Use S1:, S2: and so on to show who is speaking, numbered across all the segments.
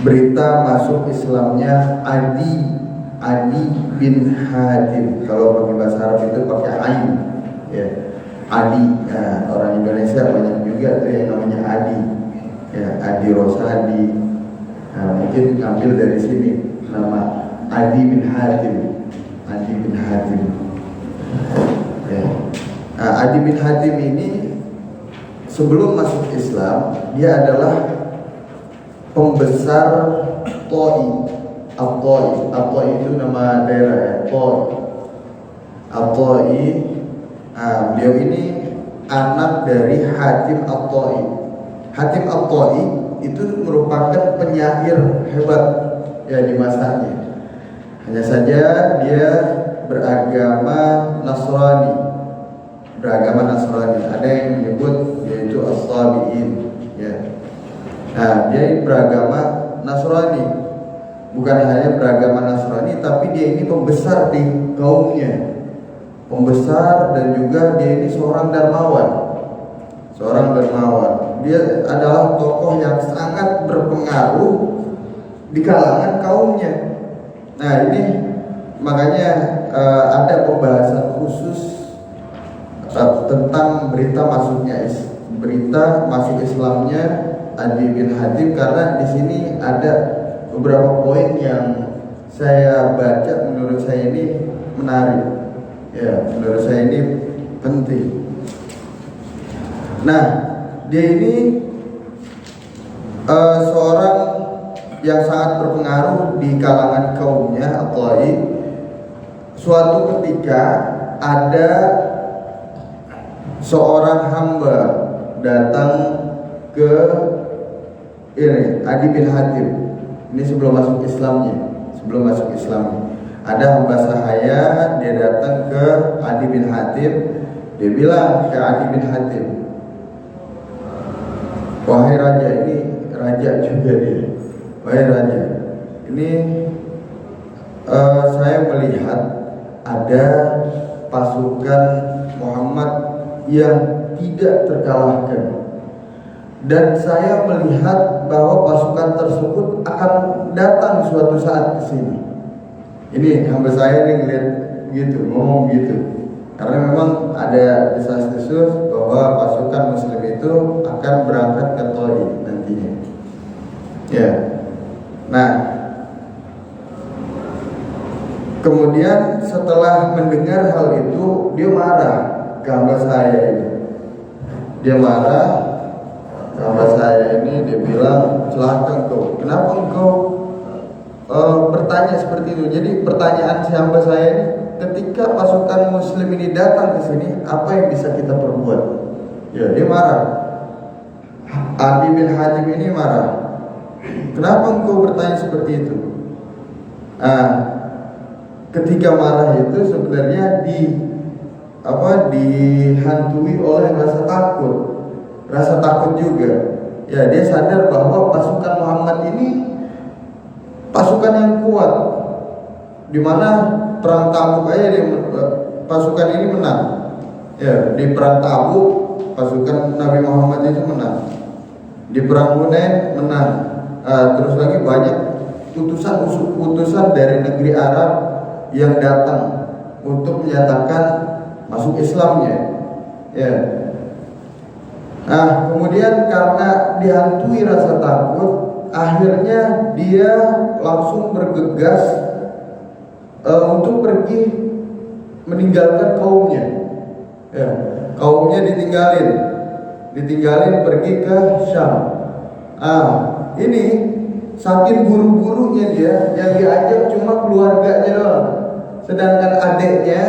S1: berita masuk Islamnya Adi bin Hatim. Kalau pakai bahasa Arab itu pakai Ain, ya. Adi. Nah, orang Indonesia banyak juga tuh yang namanya Adi, ya. Adi Rosadi. Nah, mungkin ambil dari sini nama Adi bin Hatim. Adi bin Hatim. Ya. Nah, Adi bin Hatim ini sebelum masuk Islam dia adalah pembesar Ta'i. At-Ta'i itu nama daerah, ya. At-Ta'i. Nah, beliau ini anak dari Hatim At-Ta'i. Hatim At-Ta'i itu merupakan penyair hebat, ya, di masanya. Hanya saja dia beragama Nasrani. Ada yang menyebut yaitu As-Sabi'in, ya. Nah, dia beragama Nasrani. Bukan hanya beragama Nasrani, tapi dia ini pembesar di kaumnya. Pembesar, dan juga dia ini seorang dermawan. Dia adalah tokoh yang sangat berpengaruh di kalangan kaumnya. Nah, ini makanya ada pembahasan khusus tentang berita masuk Islamnya Adi bin Hatim, karena di sini ada beberapa poin yang saya baca, menurut saya ini menarik, ya, menurut saya ini penting. Nah, dia ini seorang yang sangat berpengaruh di kalangan kaumnya, atau suatu ketika ada seorang hamba datang ke Adi bin Hatim. Ini sebelum masuk Islamnya. Ada hamba sahaya, dia datang ke Adi bin Hatim. Dia bilang ke Adi bin Hatim, "Wahai raja," ini raja juga dia. "Wahai raja, ini saya melihat ada pasukan Muhammad yang tidak terkalahkan. Dan saya melihat bahwa pasukan tersebut akan datang suatu saat ke sini." Ini hamba saya nih ngeliat gitu, ngomong gitu. Karena memang ada desas-desus bahwa pasukan Muslim itu akan berangkat ke Taif nantinya. Ya. Nah, kemudian setelah mendengar hal itu, dia marah ke hamba saya ini. Dia bilang, "Celaka engkau. Kenapa engkau bertanya seperti itu?" Jadi pertanyaan si hamba saya ini, ketika pasukan Muslim ini datang ke sini, apa yang bisa kita perbuat? Ya, dia marah. Adi bin Hatim ini marah. "Kenapa engkau bertanya seperti itu?" Nah, ketika marah itu sebenarnya dihantui oleh rasa takut juga. Ya, dia sadar bahwa pasukan Muhammad ini pasukan yang kuat, di mana perang Tabuk aja pasukan ini menang. Ya, di perang Tabuk pasukan Nabi Muhammad itu menang. Di perang Hunain menang. Terus lagi banyak utusan dari negeri Arab yang datang untuk menyatakan masuk Islamnya. Ya. Nah, kemudian karena dihantui rasa takut, akhirnya dia langsung bergegas untuk pergi meninggalkan kaumnya. Ya, kaumnya ditinggalin pergi ke Syam. Ini saking buru-burunya dia, yang diajak cuma keluarganya doang. Sedangkan adiknya,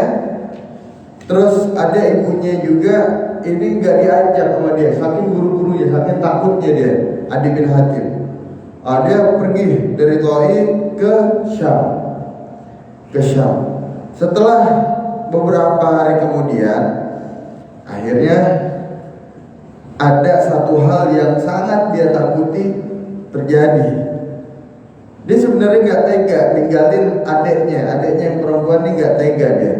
S1: terus ada ibunya juga, ini nggak diajak sama dia, saking buru-burunya, saking takutnya dia, Adi bin Hatim. Dia pergi dari Taif ke Syam. Setelah beberapa hari kemudian, akhirnya ada satu hal yang sangat dia takuti terjadi. Dia sebenarnya nggak tega ninggalin adiknya yang perempuan ini, nggak tega dia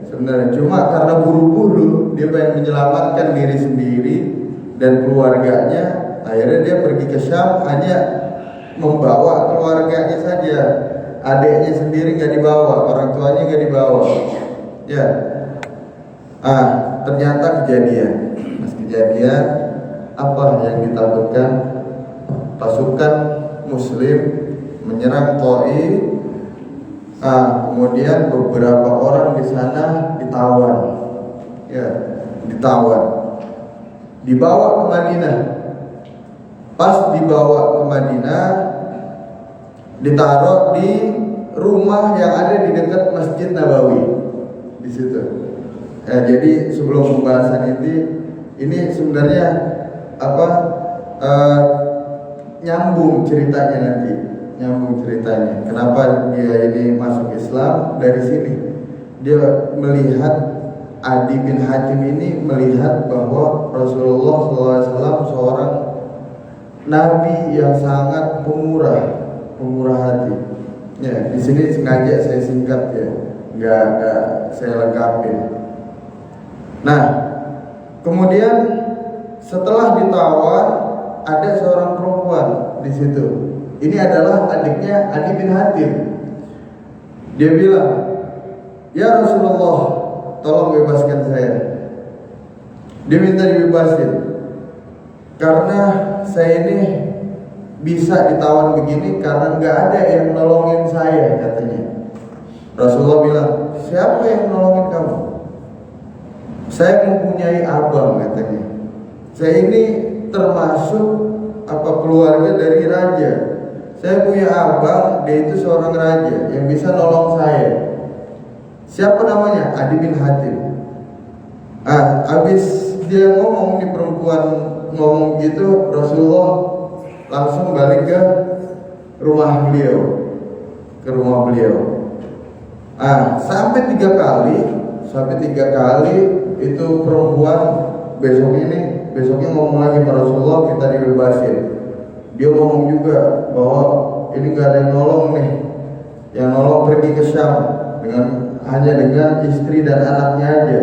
S1: sebenarnya. Cuma karena buru-buru, dia pengen menyelamatkan diri sendiri dan keluarganya. Akhirnya dia pergi ke Syam hanya membawa keluarganya saja, adiknya sendiri nggak dibawa, orang tuanya nggak dibawa. Ya, ternyata kejadian. Pas kejadian apa yang ditakutkan? Pasukan Muslim menyerang Taif. Kemudian beberapa orang di sana ditawan, ya, ditawan, dibawa ke Madinah. Pas dibawa ke Madinah, ditaruh di rumah yang ada di dekat Masjid Nabawi di situ. Jadi sebelum pembahasan ini sebenarnya nyambung ceritanya nanti. Nyambung ceritanya. Kenapa dia ini masuk Islam dari sini? Dia melihat Adi bin Hatim ini melihat bahwa Rasulullah SAW seorang Nabi yang sangat pemurah hati. Ya, di sini sengaja saya singkat ya, nggak saya lengkapin. Nah, kemudian setelah ditawar ada seorang perempuan di situ. Ini adalah adiknya Adi bin Hatim. Dia bilang, "Ya Rasulullah, tolong bebaskan saya." Dia minta dibebasin karena saya ini bisa ditawan begini karena nggak ada yang nolongin saya, katanya. Rasulullah bilang, "Siapa yang nolongin kamu?" "Saya mempunyai abang," katanya. "Saya ini termasuk keluarga dari raja. Saya punya abang, dia itu seorang raja yang bisa nolong saya." "Siapa namanya?" "Adi bin Hatim." Habis dia ngomong, nih perempuan ngomong gitu, Rasulullah langsung balik ke rumah beliau. Sampai tiga kali itu perempuan besoknya ngomong lagi sama Rasulullah, kita dibebasin. Dia ngomong juga bahwa ini gak ada yang nolong nih, yang nolong pergi ke Syam hanya dengan istri dan anaknya aja,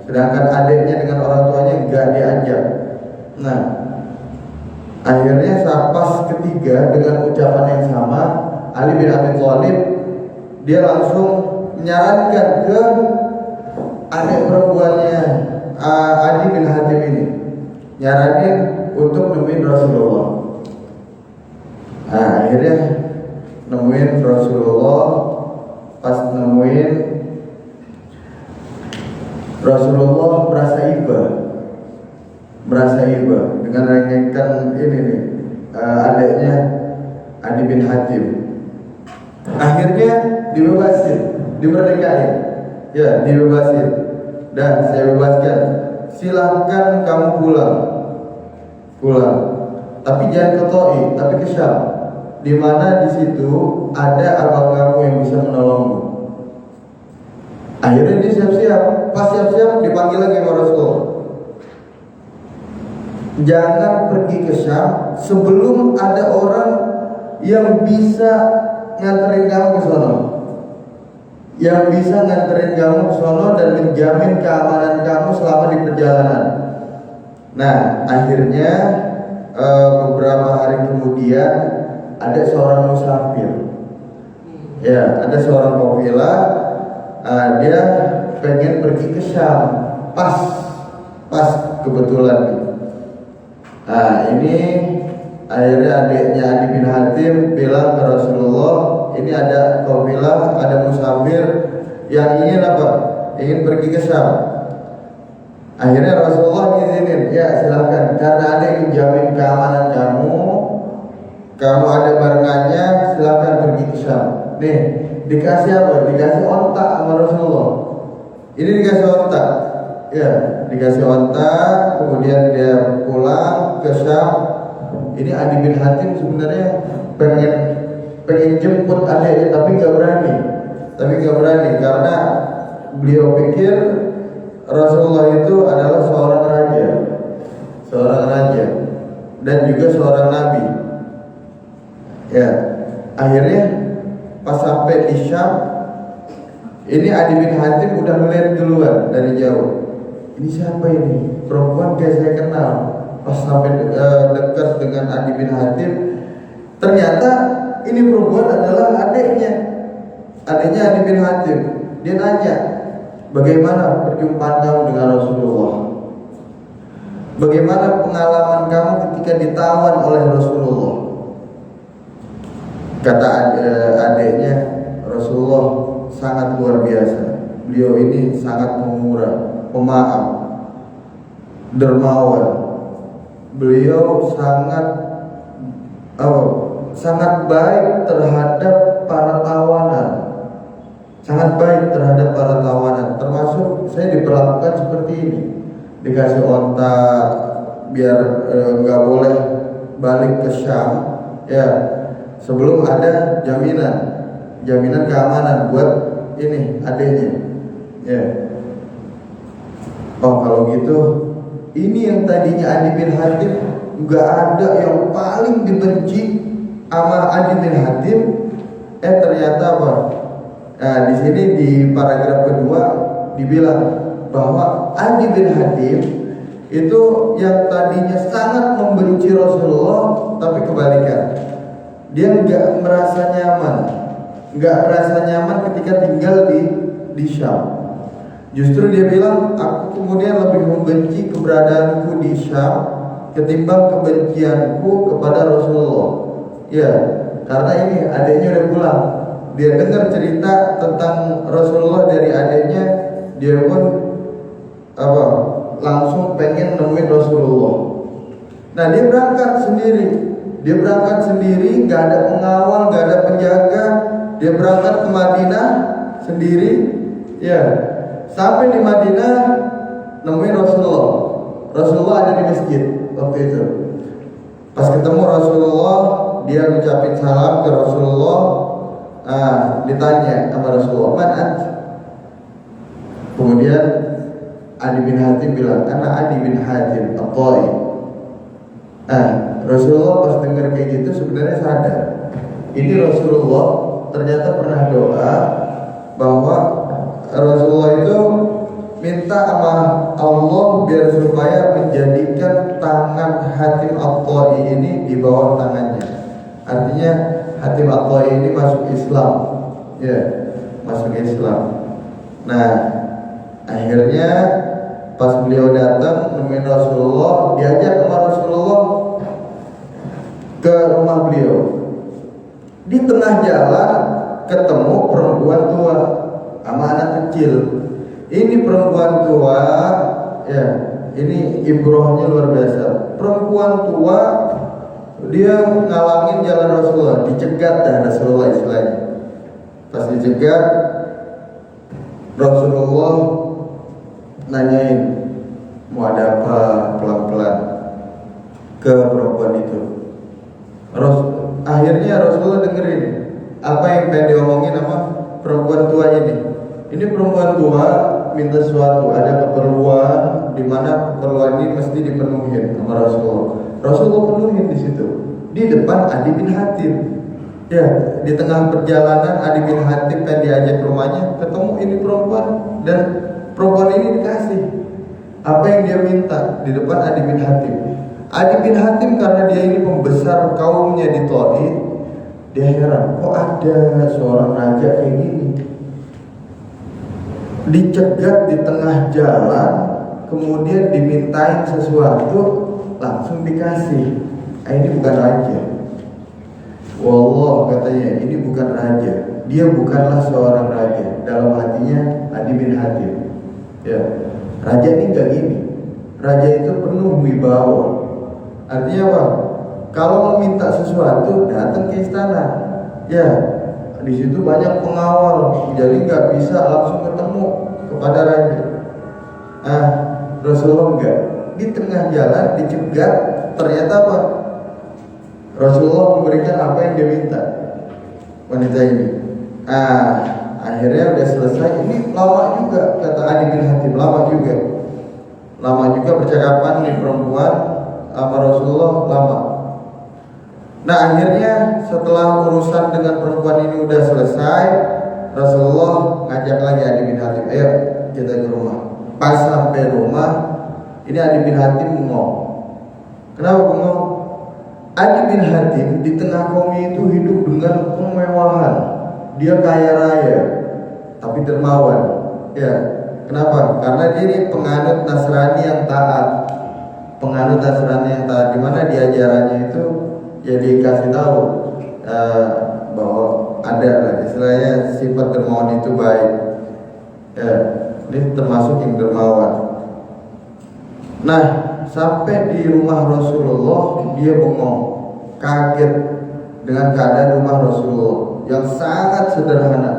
S1: sedangkan adiknya dengan orang tuanya gak diajak. Nah, akhirnya pas ketiga dengan ucapan yang sama, Ali bin Abi Thalib dia langsung menyarankan ke adik perempuannya Adi bin Hatim ini, nyaranin untuk nemuin Rasulullah. Akhirnya nemuin Rasulullah. Pas nemuin Rasulullah merasa iba dengan renggengkan ini nih adiknya Adi bin Hatim. Akhirnya dimerdekain, ya, dibebasin. Dan saya bebaskan, silahkan kamu pulang, tapi jangan ke Taif, tapi ke Syam, di mana di situ ada abang kamu yang bisa menolongmu. Akhirnya dia siap-siap. Pas siap-siap dipanggil lagi sama Rasulullah, "Jangan pergi ke Syam sebelum ada orang yang bisa nganterin kamu ke sono, dan menjamin keamanan kamu selama di perjalanan." Nah, akhirnya beberapa hari kemudian ada seorang musafir, ya, ada seorang kafilah, dia pengen pergi ke Syam, pas kebetulan nih. Ini akhirnya adiknya Adi bin Hatim bilang ke Rasulullah, "Ini ada kafilah, ada musafir yang ingin pergi ke Syam." Akhirnya Rasulullah izinin, "Ya silahkan, karena ada yang jamin keamanan kamu ada barengannya, silahkan pergi ke Syam." Nih, dikasih apa? Dikasih onta sama Rasulullah. Ini dikasih onta, ya, dikasih onta. Kemudian dia pulang ke Syam. Ini Adi bin Hatim sebenarnya pengen jemput adiknya, tapi nggak berani karena beliau pikir Rasulullah itu adalah seorang raja dan juga seorang nabi. Ya, akhirnya pas sampai di Syam, ini Adi bin Hatim udah ngeliat duluan dari jauh. Ini siapa ini? Perempuan kayak saya kenal. Pas sampai dekat dengan Adi bin Hatim, Ternyata ini perempuan adalah adiknya Adi bin Hatim. Dia nanya, bagaimana perjumpaan kamu dengan Rasulullah? Bagaimana pengalaman kamu ketika ditawan oleh Rasulullah? Kata adiknya, Rasulullah sangat luar biasa. Beliau ini sangat pemurah, pemaaf, dermawan. Beliau sangat baik terhadap para tawanan. Sangat baik terhadap para tawanan. Termasuk saya diperlakukan seperti ini. Dikasih onta biar nggak boleh balik ke Syam. Ya, sebelum ada jaminan keamanan buat ini adiknya. Ya. Oh kalau gitu, ini yang tadinya Adi bin Hatim nggak ada yang paling dibenci sama Adi bin Hatim, ternyata apa? Nah di sini di paragraf kedua dibilang bahwa Adi bin Hatim itu yang tadinya sangat membenci Rasulullah, tapi kebalikan, dia nggak merasa nyaman ketika tinggal di Syam. Justru dia bilang, aku kemudian lebih membenci keberadaanku di Syam ketimbang kebencianku kepada Rasulullah. Ya, karena ini adiknya udah pulang. Dia dengar cerita tentang Rasulullah dari adiknya, dia pun langsung pengen nemuin Rasulullah. Nah dia berangkat sendiri, nggak ada pengawal, nggak ada penjaga. Dia berangkat ke Madinah sendiri, ya. Sampai di Madinah nemuin Rasulullah. Rasulullah ada di masjid waktu itu. Pas ketemu Rasulullah, dia ngucapin salam ke Rasulullah. Ditanya sama Rasulullah, "Man ant?" Kemudian Adi bin Hatim bilang, "Ana Adi bin Hatim At-Tai." Rasulullah pas dengar kayak gitu sebenarnya sadar. Ini Rasulullah ternyata pernah doa bahwa Rasulullah itu minta sama Allah biar supaya menjadikan tangan Hatim At-Tai ini di bawah tangannya. Artinya Hatim At-Tai ini masuk Islam, ya, masuk Islam. Nah, akhirnya pas beliau datang nemuin Rasulullah, diajak sama Rasulullah ke rumah beliau. Di tengah jalan ketemu perempuan tua sama anak kecil. Ini perempuan tua, ya, ini ibrohnya luar biasa. Perempuan tua dia ngalangin jalan Rasulullah, dicegat dah Rasulullah istilahnya. Pas dicegat, Rasulullah nanyain mau ada apa, pelan-pelan ke perempuan itu. Akhirnya Rasulullah dengerin apa yang pengen diomongin sama perempuan tua ini. Ini perempuan tua minta sesuatu, ada keperluan di mana keperluan ini mesti dipenuhin sama Rasulullah. Rasulullah penuhin di situ di depan Adi bin Hatim. Ya, di tengah perjalanan Adi bin Hatim pengen diajak ke rumahnya, ketemu ini perempuan dan perempuan ini dikasih apa yang dia minta di depan Adi bin Hatim. Adi bin Hatim karena dia ini pembesar kaumnya di Taif, dia heran, kok ada seorang raja kayak gini dicegat di tengah jalan, kemudian dimintain sesuatu langsung dikasih. Ini bukan raja. Wallah katanya, ini bukan raja. Dia bukanlah seorang raja. Dalam hatinya Adi bin Hatim, ya, raja ini enggak gini. Raja itu penuh wibawa. Artinya apa? Kalau meminta sesuatu datang ke istana, ya, di situ banyak pengawal, jadi nggak bisa langsung ketemu kepada raja. Rasulullah enggak. Di tengah jalan dicegat, ternyata apa? Rasulullah memberikan apa yang dia minta wanita ini. Akhirnya udah selesai. Ini lama juga, kata Adi bin Hatim, lama juga percakapan di perempuan sama Rasulullah, lama. Nah akhirnya setelah urusan dengan perempuan ini udah selesai, Rasulullah ngajak lagi Adi bin Hatim, ayo kita ke rumah. Pas sampai rumah, ini Adi bin Hatim bengong. Kenapa bengong? Adi bin Hatim di tengah kaumnya itu hidup dengan kemewahan. Dia kaya raya, tapi dermawan. Ya, kenapa? Karena dia ini penganut Nasrani yang taat. Penganut Nasrani yang taat, di mana di ajarannya itu ya dikasih tahu bahwa ada lah istilahnya sifat dermawan itu baik. Ya, ini termasuk yang dermawan. Nah, sampai di rumah Rasulullah dia bengong, kaget dengan keadaan rumah Rasulullah yang sangat sederhana,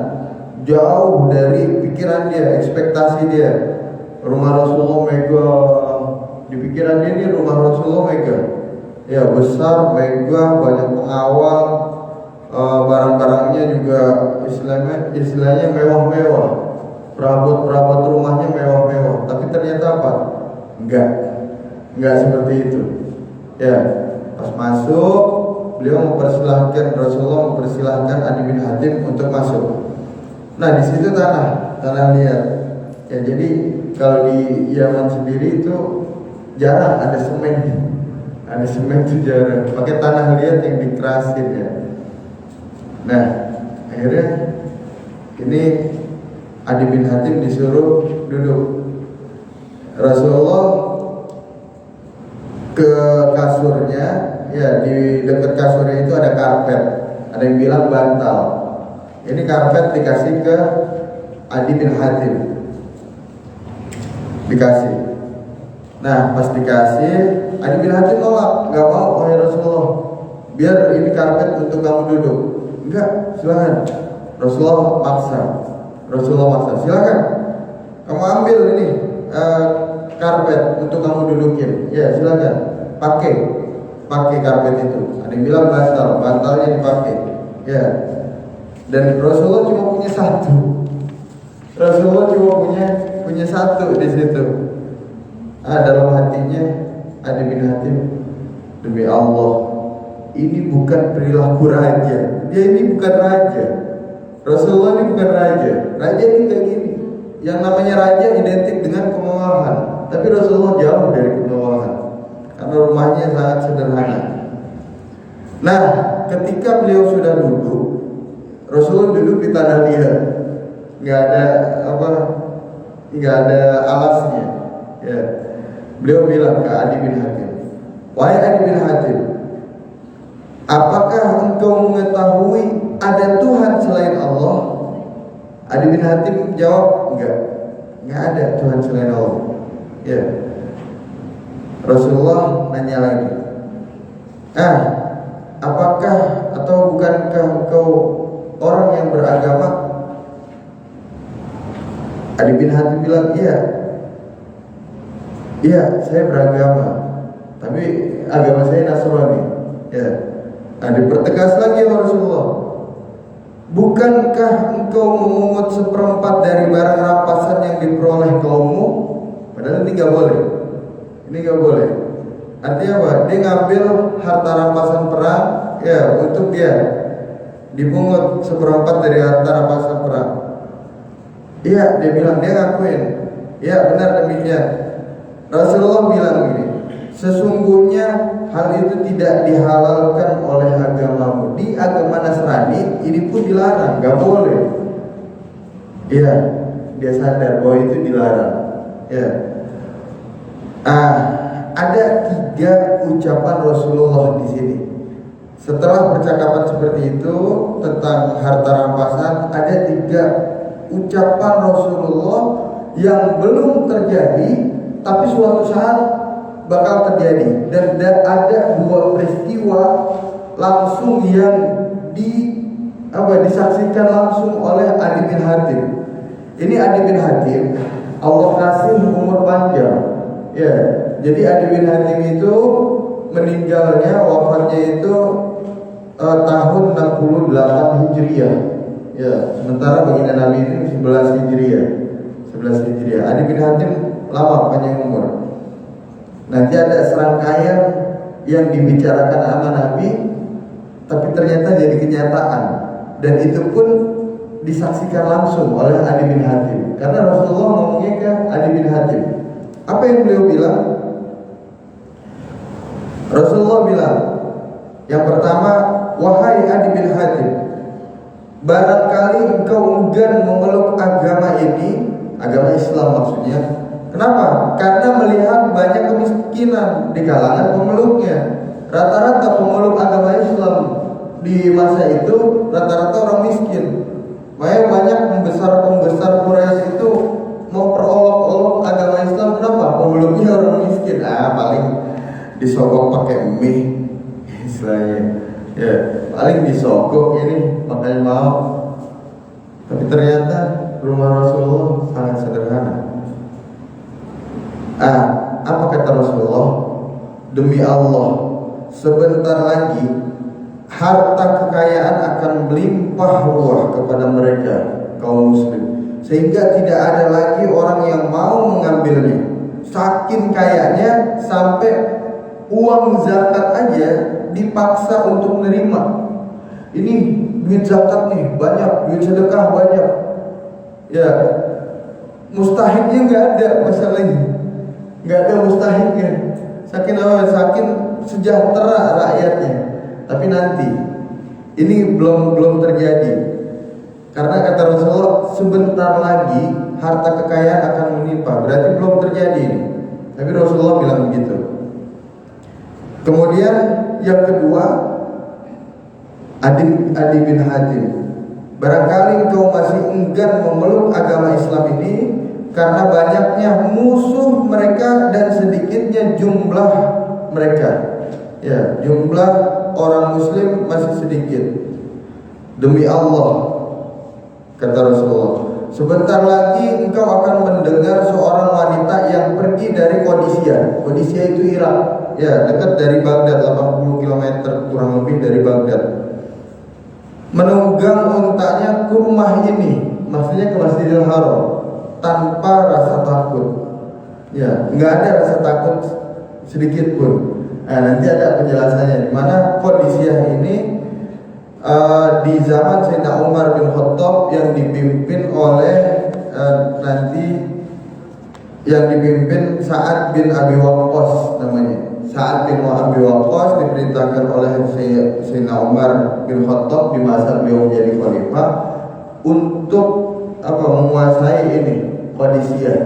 S1: jauh dari pikiran dia, ekspektasi dia. Rumah Rasulullah megah, di pikiran dia ini rumah Rasulullah megah, ya besar, megah, banyak pengawal, barang-barangnya juga istilahnya mewah-mewah, perabot-perabot rumahnya mewah-mewah. Tapi ternyata apa? Enggak seperti itu. Ya, pas masuk beliau Rasulullah mempersilahkan Adi bin Hatim untuk masuk. Nah, di situ tanah liat. Ya, jadi kalau di Yaman sendiri itu jarang ada semen. Ada semen itu jarang. Pakai tanah liat yang dikerasin ya. Nah, akhirnya ini Adi bin Hatim disuruh duduk. Rasulullah ke kasurnya, ya di dekat kasurnya itu ada karpet. Ada yang bilang bantal. Ini karpet dikasih ke Adi bin Hatim. Dikasih. Nah, pas dikasih, Adi bin Hatim nolak, nggak mau, wahai Rasulullah. Biar ini karpet untuk kamu duduk. Enggak, silakan. Rasulullah maksa, silakan. Kamu ambil ini karpet untuk kamu dudukin. Ya, silakan. Pakai karpet itu. Ada yang bilang bantalnya dipakai. Ya. Dan Rasulullah cuma punya satu. punya satu di situ. Dalam hatinya Adi bin Hatim, demi Allah, ini bukan perilaku raja. Dia ini bukan raja. Rasulullah ini bukan raja. Raja ini kayak gini. Yang namanya raja identik dengan kemewahan, tapi Rasulullah jauh dari kemewahan karena rumahnya sangat sederhana. Nah, ketika beliau sudah duduk, Rasulullah duduk di tanah liat, nggak ada alasnya. Ya, beliau bilang ke Adi bin Hatim, wahai Adi bin Hatim, apakah engkau mengetahui ada Tuhan selain Allah? Adi bin Hatim jawab, enggak ada Tuhan selain Allah. Ya. Rasulullah nanya lagi, apakah atau bukankah engkau orang yang beragama? Adi bin Hatim bilang, iya, saya beragama, tapi agama saya Nasrani. Ya. Dipertegas lagi oleh Rasulullah, bukankah engkau memungut seperempat dari barang rampasan yang diperoleh kaummu? Padahal ini nggak boleh. Artinya apa? Dia ngambil harta rampasan perang, ya, untuk dia dipungut seperempat dari harta rampasan perang. Iya, dia bilang, dia ngakuin. Iya, benar demikian. Rasulullah bilang begini, sesungguhnya hal itu tidak dihalalkan oleh agamamu. Di agama Nasrani ini pun dilarang, nggak boleh. Iya, dia sadar bahwa itu dilarang. Ya. Ada 3 ucapan Rasulullah di sini. Setelah percakapan seperti itu tentang harta rampasan, ada 3 ucapan Rasulullah yang belum terjadi, tapi suatu saat bakal terjadi. Dan ada 2 peristiwa langsung yang disaksikan langsung oleh Adi bin Hatim. Ini Adi bin Hatim, Allah kasih umur panjang. Ya, jadi Adi bin Hatim itu meninggalnya, wafatnya itu tahun 68 Hijriah. Ya, sementara baginda Nabi itu 11 Hijriah. Adi bin Hatim lama panjang umur. Nanti ada serangkaian yang dibicarakan sama Nabi, tapi ternyata jadi kenyataan, dan itu pun disaksikan langsung oleh Adi bin Hatim. Karena Rasulullah ngomongnya ke Adi bin Hatim. Apa yang beliau bilang? Rasulullah bilang, Yang pertama, wahai Adi bin Hatim, barangkali engkau enggan memeluk agama ini, agama Islam maksudnya. Kenapa? Karena melihat banyak kemiskinan di kalangan pemeluknya. Rata-rata pemeluk agama Islam di masa itu rata-rata orang miskin. Makanya banyak pembesar Quraisy itu memperolok-olok agama Islam. Kenapa? Pemeluknya orang miskin. Paling disogok pakai mie istilahnya. Ya, paling disogok ini makanya mau. Tapi ternyata rumah Rasulullah sangat sederhana. Apa kata Rasulullah? Demi Allah, sebentar lagi harta kekayaan akan melimpah ruah kepada mereka kaum muslim, sehingga tidak ada lagi orang yang mau mengambilnya. Saking kayanya sampai uang zakat aja dipaksa untuk menerima. Ini duit zakat nih banyak, duit sedekah banyak. Ya, mustahilnya nggak ada masalahnya, nggak ada mustahilnya. Saking sejahtera rakyatnya. Tapi nanti ini belum terjadi. Karena kata Rasulullah sebentar lagi harta kekayaan akan menimpa. Berarti belum terjadi ini. Tapi Rasulullah bilang begitu. Kemudian yang kedua, Adi bin Hatim, barangkali engkau masih enggan memeluk agama Islam ini karena banyaknya musuh mereka dan sedikitnya jumlah mereka. Ya, jumlah orang muslim masih sedikit. Demi Allah, kata Rasulullah, sebentar lagi engkau akan mendengar seorang wanita yang pergi dari Qadisiyah. Qadisiyah itu Irak, ya, dekat dari Baghdad, 80 km kurang lebih dari Baghdad. Menunggang untanya ke rumah ini, maksudnya ke Masjidil Haram, tanpa rasa takut. Ya, nggak ada rasa takut sedikit pun. Nanti ada penjelasannya di mana Qadisiyah ini di zaman Sayyidina Umar bin Khattab yang dipimpin oleh Sa'ad bin Abi Waqqas namanya. Sa'ad bin Abi Waqqas diperintahkan oleh Sayyidina Umar bin Khattab di masa beliau menjadi khalifah untuk menguasai ini Qadisiyah.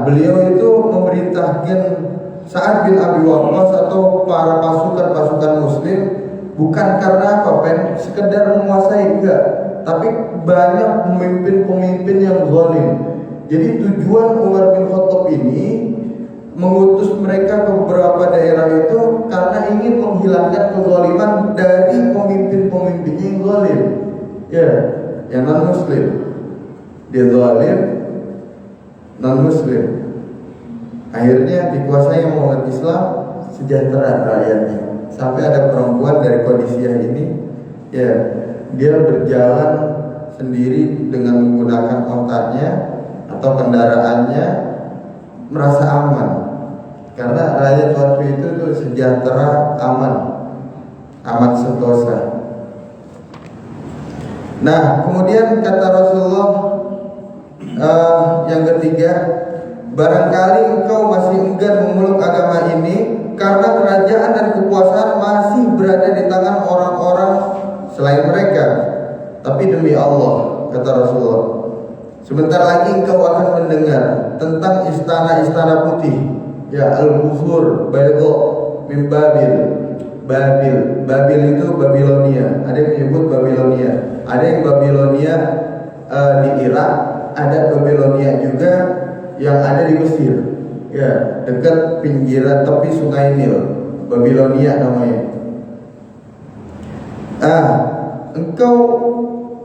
S1: Beliau itu memerintahkan Sa'ad bin Abi Waqqas atau para pasukan muslim bukan karena sekedar menguasai, enggak, tapi banyak pemimpin-pemimpin yang zalim. Jadi tujuan Umar bin Khattab ini mengutus mereka ke beberapa daerah itu karena ingin menghilangkan kezaliman dari pemimpin-pemimpinnya yang zalim. Ya, yang non muslim. Dia zalim non muslim. Akhirnya dikuasai umat Islam, sejahtera rakyatnya. Sampai ada perempuan dari Qadisiyah ini, ya, dia berjalan sendiri dengan menggunakan ontaknya atau kendaraannya, merasa aman. Karena rakyat waktu itu tuh sejahtera, aman sentosa. Nah, kemudian kata Rasulullah yang ketiga, barangkali engkau masih enggan memeluk agama ini karena kerajaan dan kekuasaan masih berada di tangan orang-orang selain mereka. Tapi demi Allah, kata Rasulullah, sebentar lagi engkau akan mendengar tentang istana-istana putih, ya, al-Qusur Bayda min Babil. Babil itu Babilonia. Ada yang menyebut Babilonia. Ada yang Babilonia di Irak, ada Babilonia juga yang ada di Mesir, ya, dekat pinggiran tepi Sungai Nil. Babilonia namanya. Engkau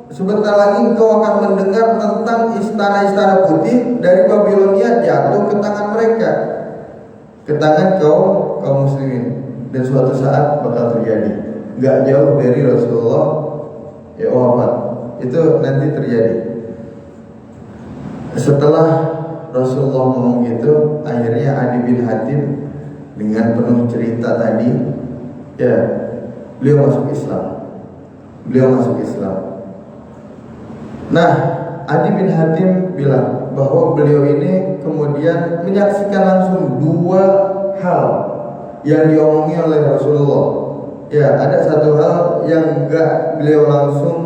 S1: sebentar lagi engkau akan mendengar tentang istana-istana putih dari Babilonia jatuh ke tangan mereka, ke tangan kaum muslimin, dan suatu saat bakal terjadi. Gak jauh dari Rasulullah ya wafat, itu nanti terjadi. Setelah Rasulullah ngomong gitu, akhirnya Adi bin Hatim dengan penuh cerita tadi, ya, beliau masuk Islam. Nah, Adi bin Hatim bilang bahwa beliau ini kemudian menyaksikan langsung dua hal yang diomongi oleh Rasulullah. Ya, ada satu hal yang beliau langsung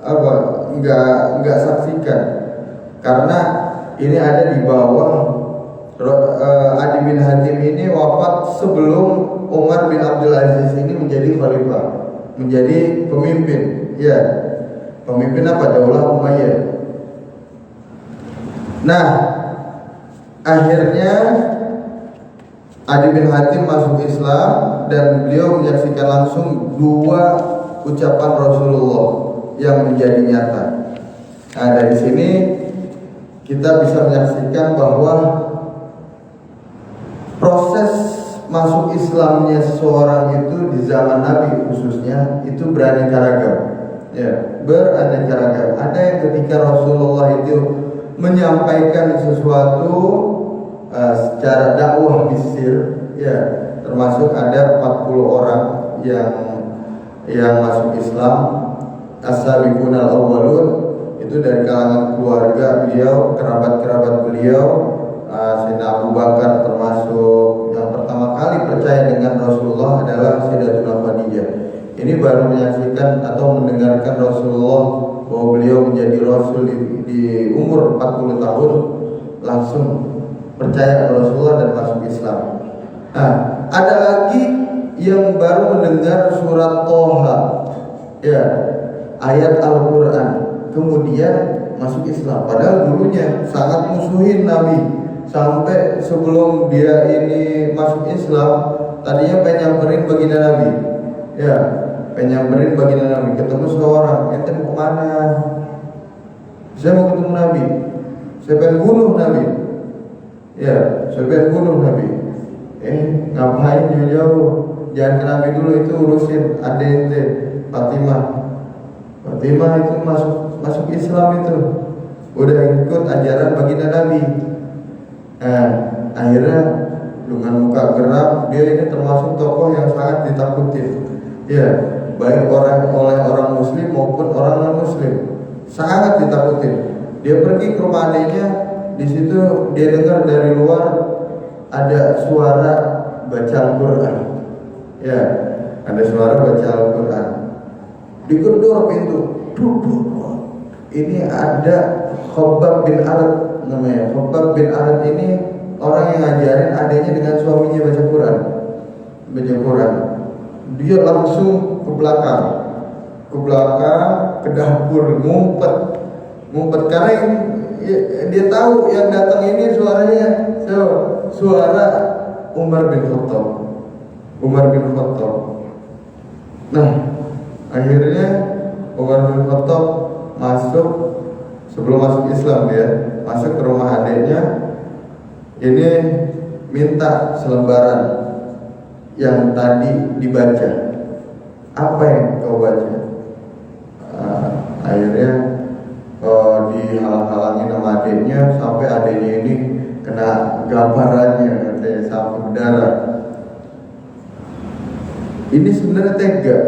S1: enggak saksikan, karena ini ada di bawah Adi bin Hatim ini wafat sebelum Umar bin Abdul Aziz ini menjadi khalifah, menjadi pemimpin. Ya, pemimpin apa? Daulah Umayyah. Nah, akhirnya Adi bin Hatim masuk Islam dan beliau menyaksikan langsung dua ucapan Rasulullah yang menjadi nyata. Nah, dari sini kita bisa menyaksikan bahwa proses masuk Islamnya seseorang itu di zaman Nabi khususnya itu beraneka ragam. Ya, beraneka ragam. Ada yang ketika Rasulullah itu menyampaikan sesuatu secara dakwah bisir, ya, termasuk ada 40 orang yang masuk Islam, as-sabiqunal awwalun, itu dari kalangan keluarga beliau, kerabat-kerabat beliau. Sayyidina Abu Bakar termasuk yang pertama kali percaya dengan Rasulullah adalah Sayyidatuna Khadijah. Ini baru menyaksikan atau mendengarkan Rasulullah bahwa beliau menjadi Rasul di umur 40 tahun, langsung percaya kepada Rasulullah dan masuk Islam. Nah, ada lagi yang baru mendengar surat Toha, ya, ayat Al-Quran, kemudian masuk Islam. Padahal dulunya sangat musuhin Nabi. Sampai sebelum dia ini masuk Islam, tadinya pengen nyamperin baginda Nabi. Ya, pengen nyamperin baginda Nabi, ketemu seorang, ente mau kemana? Saya mau ketemu Nabi. Saya pengen bunuh Nabi. Ya, saya pengen bunuh Nabi. Ngapain jauh-jauh? Jangan ke Nabi dulu, itu urusin adek ente, Fatimah. Fatimah itu masuk Islam itu. Udah ikut ajaran baginda Nabi. Akhirnya dengan muka geram, dia ini termasuk tokoh yang sangat ditakuti. Ya, baik oleh orang Muslim maupun orang non Muslim, sangat ditakuti. Dia pergi ke rumah adiknya, di situ dia dengar dari luar ada suara baca Al-Quran. Ya, ada suara baca Al-Quran. Digedor pintu, duduk. Ini ada Khabbab bin Arad namanya. Khabbab bin Arad ini orang yang ngajarin adiknya dengan suaminya baca Quran. Dia langsung ke belakang, ke dapur, ngumpet karena dia tahu yang datang ini suaranya suara Umar bin Khattab. Nah, akhirnya Umar bin Khattab sebelum masuk Islam, dia masuk ke rumah adiknya. Ini minta selembaran yang tadi dibaca. Apa yang kau baca? Akhirnya dihalang-halangin sama adiknya, sampai adiknya ini kena gambarannya, katanya sampai berdarah. Ini sebenarnya tega.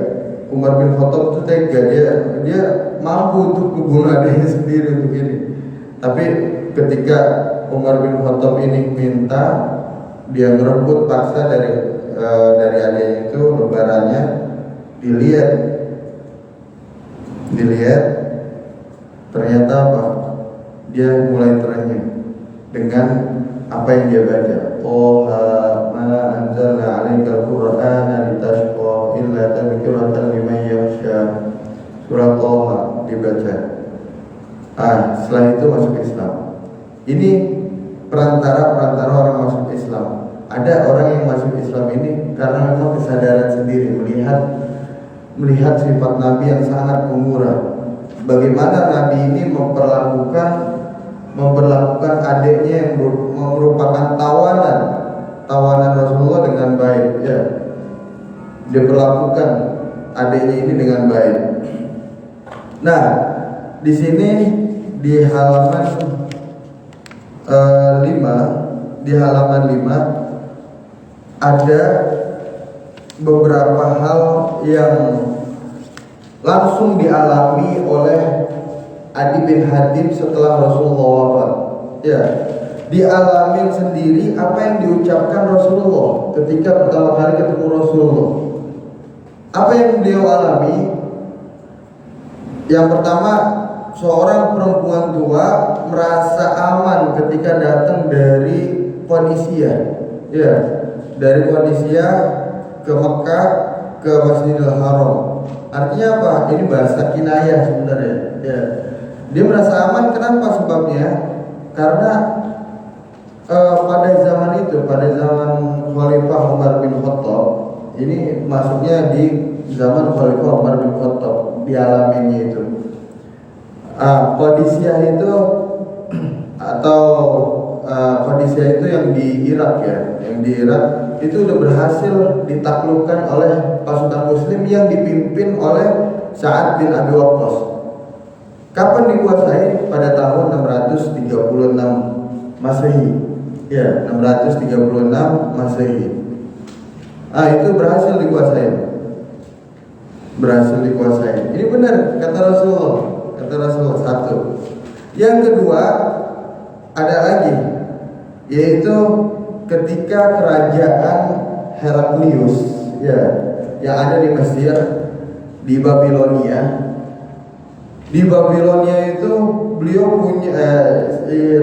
S1: Umar bin Khattab itu tega, dia mampu untuk membunuh adiknya sendiri untuk ini. Tapi ketika Umar bin Khattab ini minta, dia ngerebut paksa dari adiknya itu lembarannya, dilihat, ternyata apa? Dia mulai terenyuh dengan apa yang dia baca. Ma anzalna 'alaikal Qur'ana litashqa illa tadhkiratan liman yakhsha. Surah Toha dibaca. Setelah itu masuk Islam. Ini perantara orang masuk Islam. Ada orang yang masuk Islam ini karena memang kesadaran sendiri, melihat sifat Nabi yang sangat pemurah. Bagaimana Nabi ini memperlakukan adiknya yang merupakan tawanan Rasulullah dengan baik, ya. Dia perlakukan adiknya ini dengan baik. Nah, di sini di halaman 5 ada beberapa hal yang langsung dialami oleh Adi bin Hatim setelah Rasulullah wafat. Ya, dialamin sendiri apa yang diucapkan Rasulullah ketika pertama kali ketemu Rasulullah. Apa yang beliau alami? Yang pertama, seorang perempuan tua merasa aman ketika datang dari Qadisiyah, ya, dari Qadisiyah ke Mekah ke Masjidil Haram. Artinya apa? Ini bahasa kinayah sebenarnya. Ya. Dia merasa aman. Kenapa sebabnya? Karena pada zaman itu, pada zaman Khalifah Umar bin Khattab, ini masuknya di zaman Khalifah Umar bin Khattab, dialaminya itu. Qadisiyah itu atau Qadisiyah itu yang di Irak ya, yang di Irak itu udah berhasil ditaklukkan oleh pasukan Muslim yang dipimpin oleh Sa'ad bin Abi Waqqas. Kapan dikuasai? Pada tahun 636 Masehi. Ya, 636 Masehi. Itu berhasil dikuasai. Berhasil dikuasai. Ini benar kata Rasulullah. Kata Rasulullah satu. Yang kedua ada lagi, yaitu ketika kerajaan Heraklius ya, yang ada di Mesir, di Babilonia. Di Babilonia itu beliau punya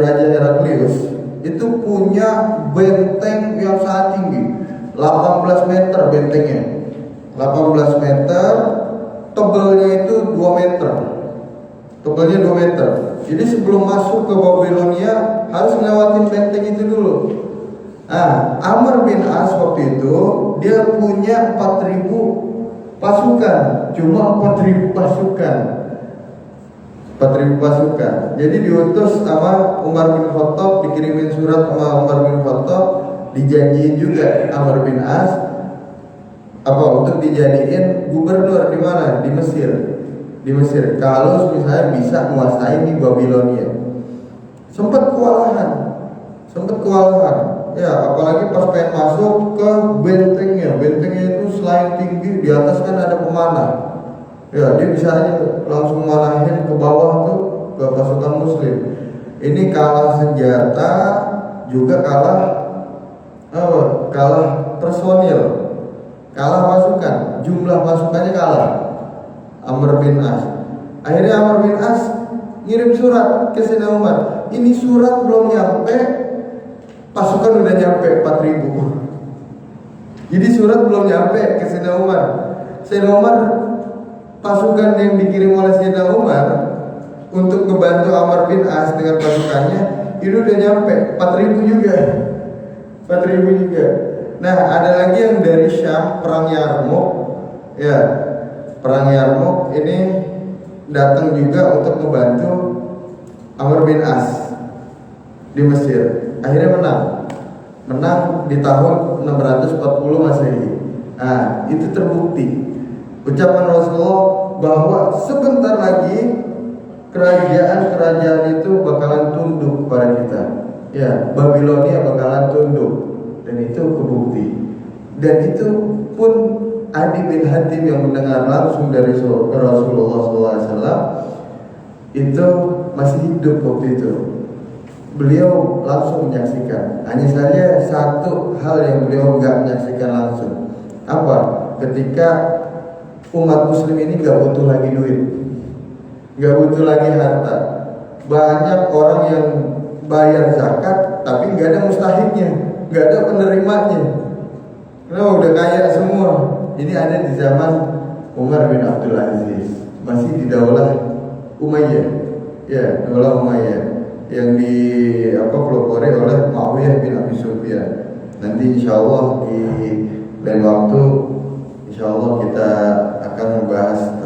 S1: Raja Heraklius itu punya benteng yang sangat tinggi, 18 meter bentengnya. 18 meter, tebalnya itu 2 meter. Tebalnya 2 meter. Jadi sebelum masuk ke Babilonia harus ngelewatin benteng itu dulu. Amr bin As waktu itu dia punya 4.000 pasukan, cuma 4.000 pasukan. 4.000 pasukan. Jadi diutus sama Umar bin Khattab, dikirimin surat sama Umar bin Khattab, dijanjiin juga Amr bin As untuk dijadiin gubernur di mana? Di Mesir. Di Mesir. Kalau misalnya bisa menguasai di Babilonia. Sempat kewalahan. Ya, apalagi pas pengen masuk ke bentengnya. Bentengnya itu selain tinggi, di atas kan ada pemanah. Ya, dia bisa aja langsung marahin ke bawah tuh ke pasukan Muslim. Ini kalah senjata, juga kalah personil, kalah pasukan, jumlah pasukannya kalah. Amr bin As. Akhirnya Amr bin As ngirim surat ke Sayyidina Umar. Ini surat belum nyampe, pasukan udah nyampe 4.000. Jadi surat belum nyampe ke Sayyidina Umar. Sayyidina Umar, pasukan yang dikirim oleh Sayyidina Umar untuk membantu Amr bin As dengan pasukannya itu udah nyampe 4.000 juga. 4.000 juga. Nah, ada lagi yang dari Syam, perang Yarmouk. Ya, perang Yarmouk ini datang juga untuk membantu Amr bin As di Mesir. Akhirnya menang di tahun 640 Masehi. Itu terbukti ucapan Rasulullah bahwa sebentar lagi kerajaan-kerajaan itu bakalan tunduk kepada kita. Ya, Babilonia bakalan tunduk, dan itu kebukti. Dan itu pun Adi bin Hatim yang mendengar langsung dari Rasulullah SAW itu masih hidup waktu itu. Beliau langsung menyaksikan. Hanya saja satu hal yang beliau nggak menyaksikan langsung. Apa? Ketika umat Muslim ini nggak butuh lagi duit, nggak butuh lagi harta. Banyak orang yang bayar zakat, tapi nggak ada mustahiknya, nggak ada penerimanya. Karena udah kaya semua. Ini ada di zaman Umar bin Abdul Aziz, masih di daulah Umayyah, ya, daulah Umayyah yang pelopori oleh Muawiyah bin Abi Sufyan. Nanti insyaallah di lain waktu, insyaallah kita akan membahas